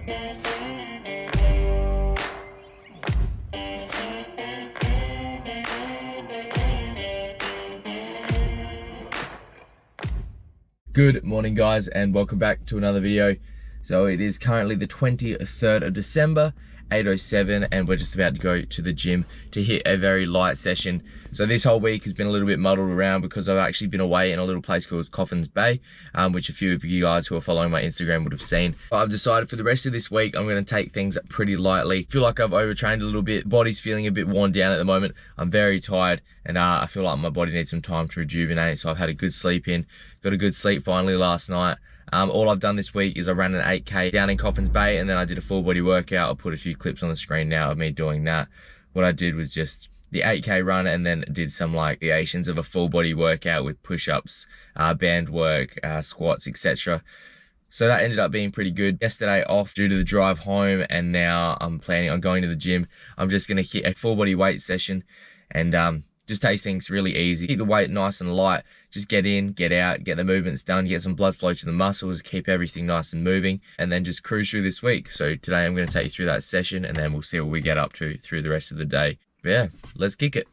Good morning guys, and welcome back to another video. So it is currently the 23rd of December, 8:07, and we're just about to go to the gym to hit a very light session. So this whole week has been a little bit muddled around because I've actually been away in a little place called Coffin's Bay, which a few of you guys who are following my Instagram would have seen. But I've decided for the rest of this week I'm going to take things pretty lightly. Feel like I've overtrained a little bit, body's feeling a bit worn down at the moment. I'm very tired, and I feel like my body needs some time to rejuvenate. So I've had a good sleep in, got a good sleep finally last night. All I've done this week is I ran an 8K down in Coffin's Bay, and then I did a full body workout. I'll put a few clips on the screen now of me doing that. What I did was just the 8K run, and then did some like variations of a full body workout with push-ups, band work, squats, etc. So that ended up being pretty good. Yesterday off due to the drive home, and now I'm planning on going to the gym. I'm just going to hit a full body weight session and just take things really easy. Keep the weight nice and light. Just get in, get out, get the movements done, get some blood flow to the muscles, keep everything nice and moving, and then just cruise through this week. So today I'm going to take you through that session, and then we'll see what we get up to through the rest of the day. But yeah, let's kick it.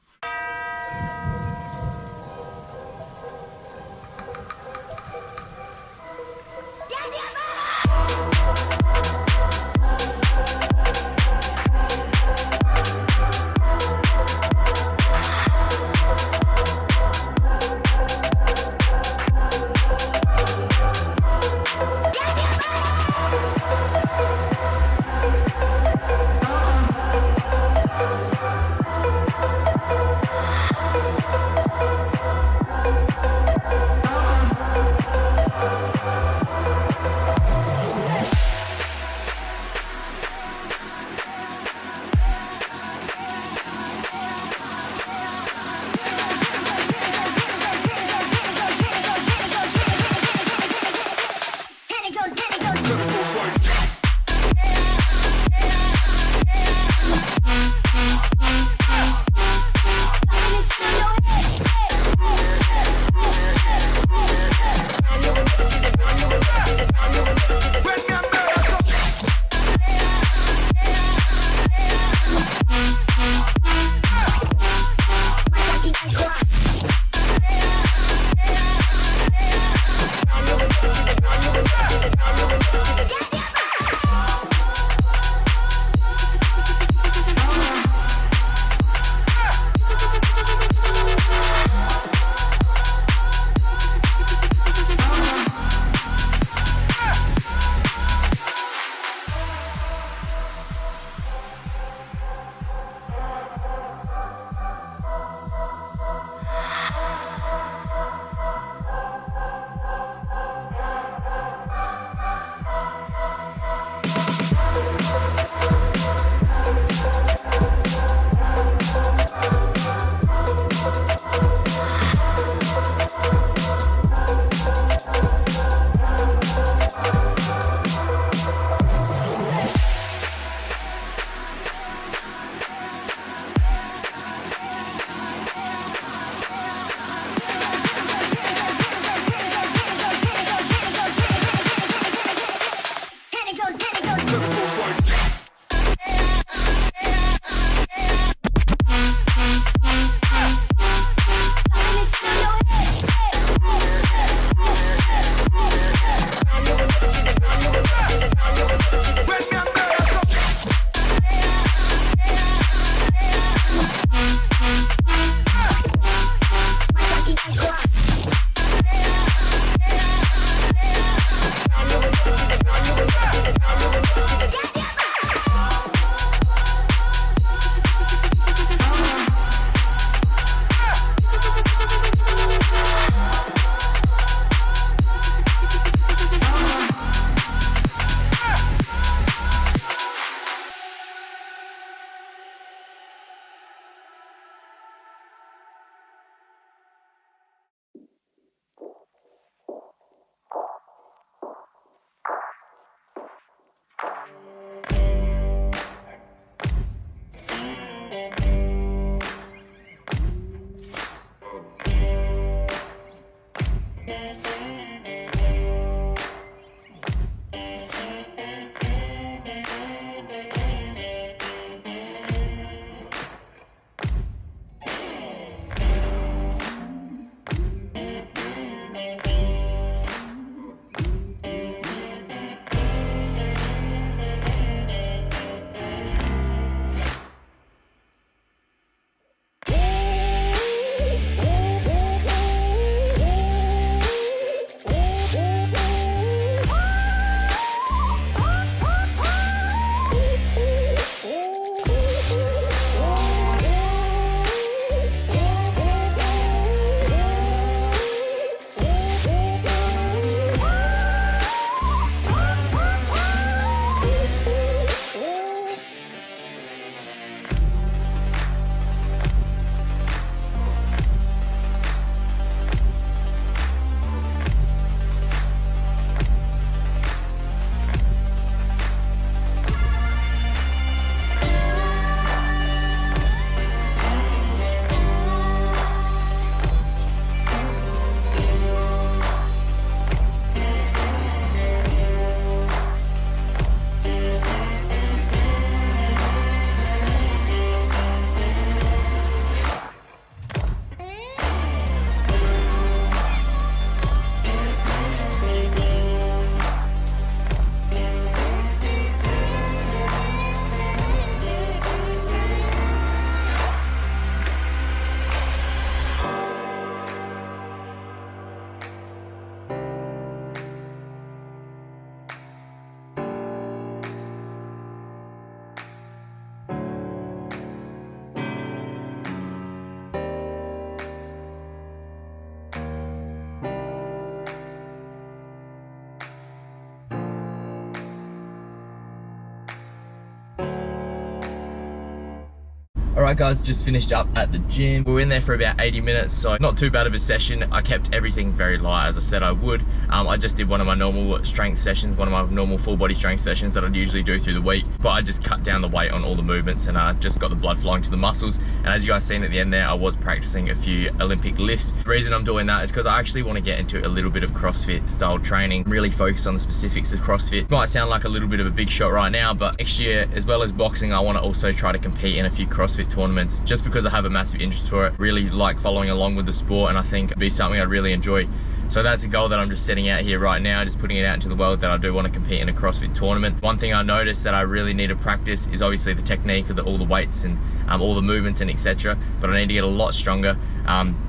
Alright guys, just finished up at the gym. We were in there for about 80 minutes, so not too bad of a session. I kept everything very light as I said I would. I just did one of my normal strength sessions, one of my normal full body strength sessions that I'd usually do through the week, but I just cut down the weight on all the movements and just got the blood flowing to the muscles. And as you guys seen at the end there, I was practicing a few Olympic lifts. The reason I'm doing that is because I actually want to get into a little bit of CrossFit style training, really focus on the specifics of CrossFit. Might sound like a little bit of a big shot right now, but next year, as well as boxing, I want to also try to compete in a few CrossFit tournaments, just because I have a massive interest for it. Really like following along with the sport, and I think it'd be something I'd really enjoy. So that's a goal that I'm just setting out here right now, just putting it out into the world, that I do want to compete in a CrossFit tournament. One thing I noticed that I really need to practice is obviously the technique of all the weights and all the movements and etc. But I need to get a lot stronger.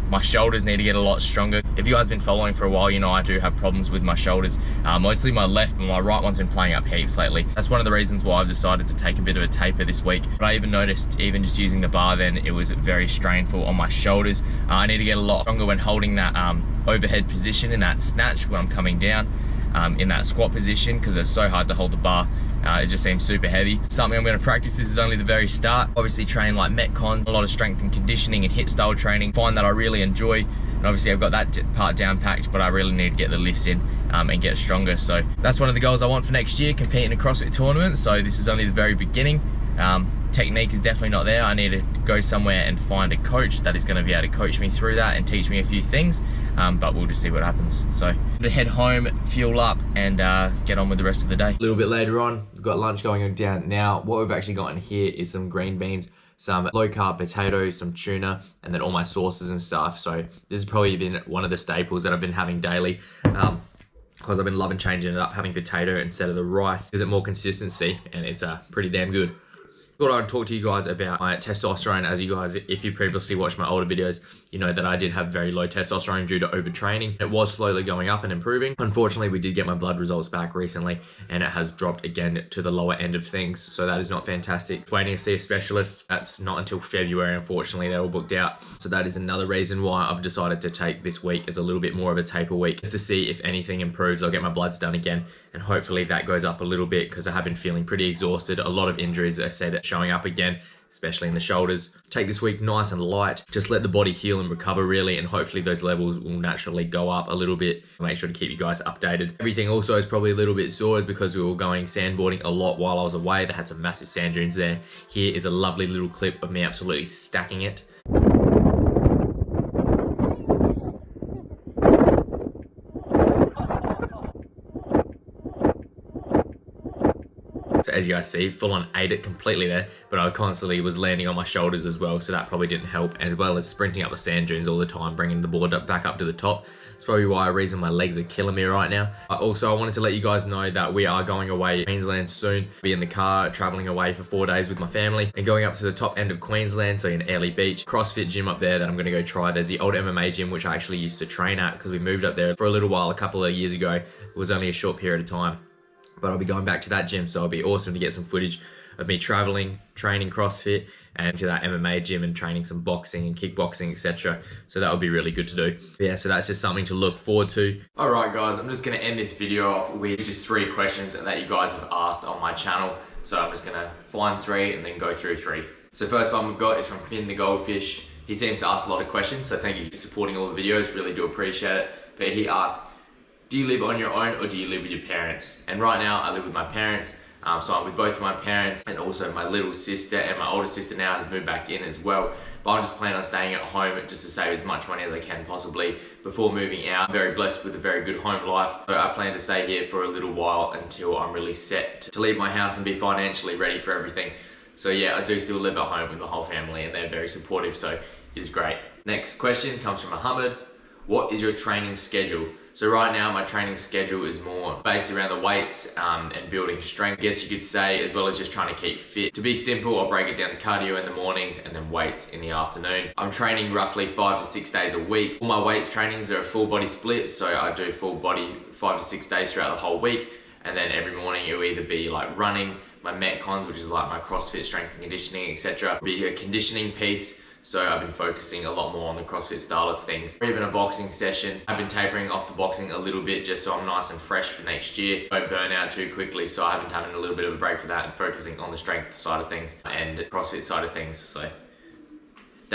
My shoulders need to get a lot stronger. If you guys have been following for a while, you know I do have problems with my shoulders. Mostly my left, but my right one's been playing up heaps lately. That's one of the reasons why I've decided to take a bit of a taper this week. But I even noticed, even just using the bar then, it was very strainful on my shoulders. I need to get a lot stronger when holding that overhead position in that snatch when I'm coming down. In that squat position, because it's so hard to hold the bar. It just seems super heavy. Something I'm going to practice. This is only the very start. Obviously train like Metcon, a lot of strength and conditioning and HIIT style training. Find that I really enjoy, and obviously I've got that part down packed, but I really need to get the lifts in and get stronger. So that's one of the goals I want for next year, compete in a CrossFit tournament. So this is only the very beginning. Technique is definitely not there. I need to go somewhere and find a coach that is going to be able to coach me through that and teach me a few things, but we'll just see what happens. So to head home, fuel up, and get on with the rest of the day. A little bit later on, we've got lunch going on down now. What we've actually got in here is some green beans, some low carb potatoes, some tuna, and then all my sauces and stuff. So this has probably been one of the staples that I've been having daily, because I've been loving changing it up, having potato instead of the rice. Gives it more consistency, and it's pretty damn good. Thought I'd talk to you guys about my testosterone. As you guys, if you previously watched my older videos, you know that I did have very low testosterone due to overtraining. It was slowly going up and improving. Unfortunately, we did get my blood results back recently, and it has dropped again to the lower end of things. So that is not fantastic. Waiting to see a specialist. That's not until February, unfortunately. They're all booked out. So that is another reason why I've decided to take this week as a little bit more of a taper week, just to see if anything improves. I'll get my bloods done again, and hopefully that goes up a little bit, because I have been feeling pretty exhausted. A lot of injuries, as I said, showing up again, especially in the shoulders. Take this week nice and light, just let the body heal and recover really, and hopefully those levels will naturally go up a little bit. I'll make sure to keep you guys updated. Everything also is probably a little bit sore because we were going sandboarding a lot while I was away. They had some massive sand dunes there. Here is a lovely little clip of me absolutely stacking it. So as you guys see, full on ate it completely there, but I constantly was landing on my shoulders as well, so that probably didn't help, as well as sprinting up the sand dunes all the time, bringing the board back up to the top. It's probably why reason my legs are killing me right now. Also, I wanted to let you guys know that we are going away to Queensland soon. Be in the car, traveling away for 4 days with my family, and going up to the top end of Queensland, so in Airlie Beach. CrossFit gym up there that I'm going to go try. There's the old MMA gym, which I actually used to train at, because we moved up there for a little while, a couple of years ago. It was only a short period of time, but I'll be going back to that gym, so it'll be awesome to get some footage of me traveling, training CrossFit, and to that MMA gym and training some boxing and kickboxing, etc. So that would be really good to do. But yeah, so that's just something to look forward to. All right, guys, I'm just gonna end this video off with just 3 questions that you guys have asked on my channel. So I'm just gonna find 3 and then go through 3. So first one we've got is from Pin the Goldfish. He seems to ask a lot of questions, so thank you for supporting all the videos, really do appreciate it. But he asked, do you live on your own or do you live with your parents? And right now I live with my parents. So I'm with both of my parents, and also my little sister, and my older sister now has moved back in as well. But I'm just planning on staying at home just to save as much money as I can possibly before moving out. I'm very blessed with a very good home life. So I plan to stay here for a little while until I'm really set to leave my house and be financially ready for everything. So yeah, I do still live at home with my whole family, and they're very supportive, so it's great. Next question comes from Muhammad. What is your training schedule? So right now my training schedule is more based around the weights and building strength, I guess you could say, as well as just trying to keep fit. To be simple, I'll break it down to cardio in the mornings and then weights in the afternoon. I'm training roughly 5 to 6 days a week. All my weights trainings are a full body split, so I do full body 5 to 6 days throughout the whole week. And then every morning it'll either be like running, my Metcons, which is like my CrossFit strength and conditioning, etc. Be a conditioning piece. So I've been focusing a lot more on the CrossFit style of things. Or even a boxing session. I've been tapering off the boxing a little bit just so I'm nice and fresh for next year. Don't burn out too quickly, so I've been having a little bit of a break for that and focusing on the strength side of things and CrossFit side of things. So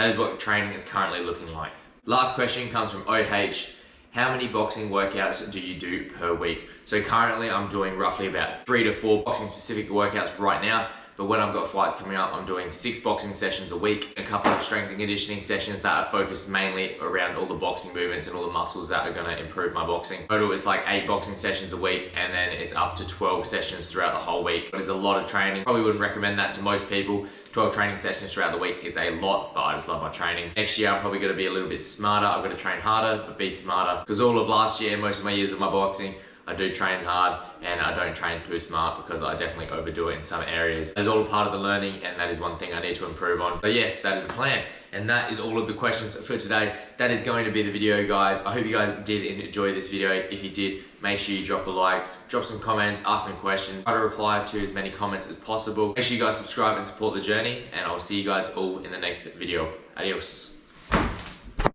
that is what training is currently looking like. Last question comes from OH. How many boxing workouts do you do per week? So currently I'm doing roughly about 3 to 4 boxing specific workouts right now. But when I've got fights coming up, I'm doing 6 boxing sessions a week, a couple of strength and conditioning sessions that are focused mainly around all the boxing movements and all the muscles that are gonna improve my boxing. Total, it's like 8 boxing sessions a week, and then it's up to 12 sessions throughout the whole week. There's a lot of training. Probably wouldn't recommend that to most people. 12 training sessions throughout the week is a lot, but I just love my training. Next year, I'm probably gonna be a little bit smarter. I've gotta train harder, but be smarter. Because all of last year, most of my years of my boxing, I do train hard and I don't train too smart because I definitely overdo it in some areas. It's all a part of the learning, and that is one thing I need to improve on. So yes, that is the plan. And that is all of the questions for today. That is going to be the video, guys. I hope you guys did enjoy this video. If you did, make sure you drop a like, drop some comments, ask some questions. Try to reply to as many comments as possible. Make sure you guys subscribe and support the journey, and I'll see you guys all in the next video. Adios.